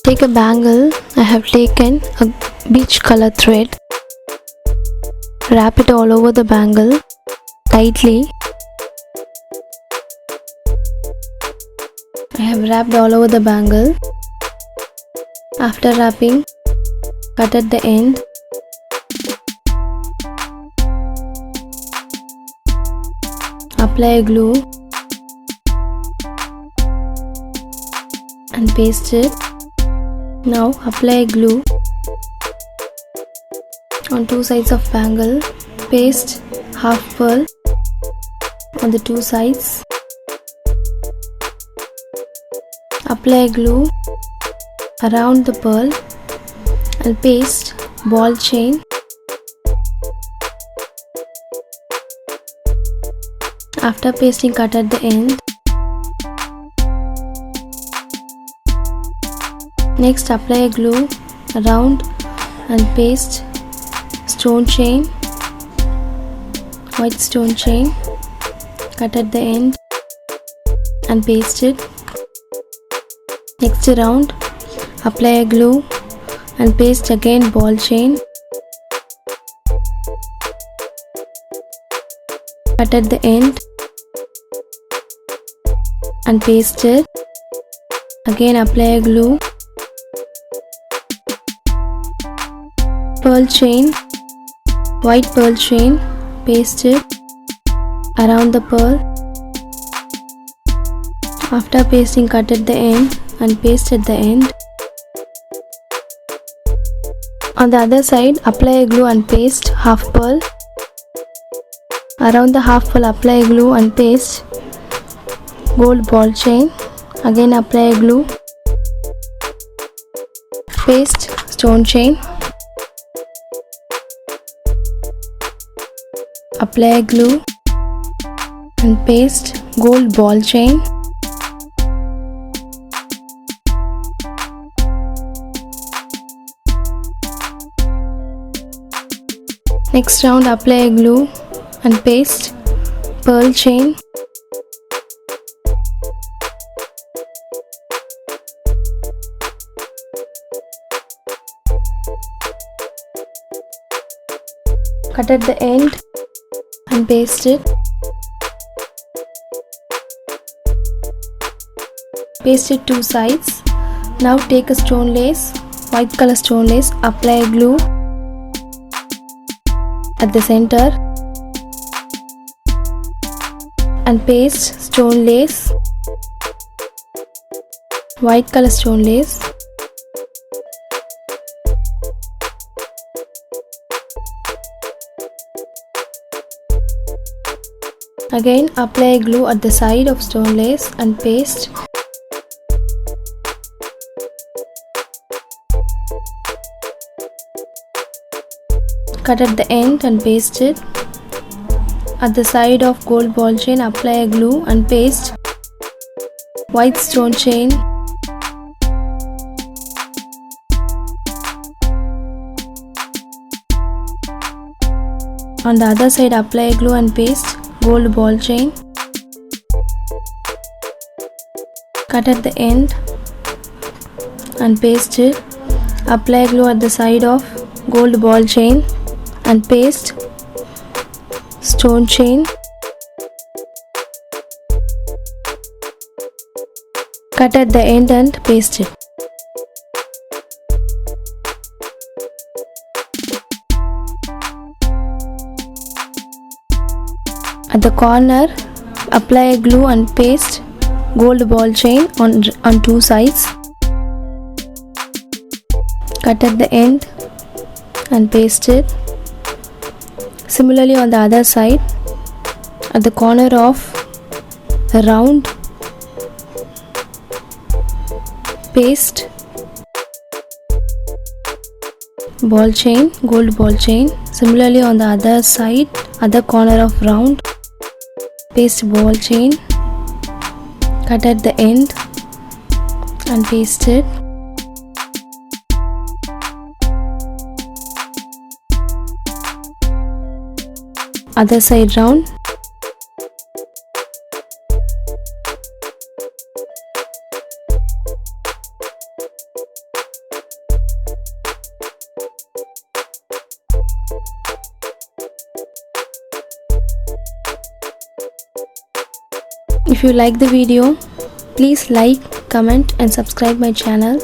Take a bangle. I have taken a beige color thread. Wrap it all over the bangle tightly. I have wrapped all over the bangle. After wrapping, cut at the end. Apply glue and paste it. Now apply glue on two sides of bangle. Paste half pearl on the two sides. Apply glue around the pearl and paste ball chain. After pasting, cut at the end. Next, apply glue around and paste stone chain, white stone chain. Cut at the end and paste it. Next round, apply glue and paste again ball chain. Cut at the end and paste it. Again apply glue. Pearl chain, white pearl chain, paste it around the pearl. After pasting, cut at the end and paste at the end. On the other side, apply glue and paste half pearl. Around the half pearl, apply glue and paste gold ball chain. Again apply glue, paste stone chain. Apply glue and paste gold ball chain. Next round, apply glue and paste pearl chain. Cut at the end and paste it. Paste it two sides. Now take a stone lace, white color stone lace, apply glue at the center and paste stone lace, white color stone lace. Again apply glue at the side of stone lace and paste. Cut at the end and paste it. At the side of gold ball chain, apply glue and paste white stone chain. On the other side, apply glue and paste gold ball chain. Cut at the end and paste it. Apply glue at the side of gold ball chain and paste stone chain. Cut at the end and paste it. At the corner, apply glue and paste gold ball chain on two sides. Cut at the end and paste it. Similarly on the other side, at the corner of the round, paste ball chain, gold ball chain. Similarly on the other side, other corner of round, paste ball chain. Cut at the end and paste it. Other side round. If you like the video, please like, comment and subscribe my channel.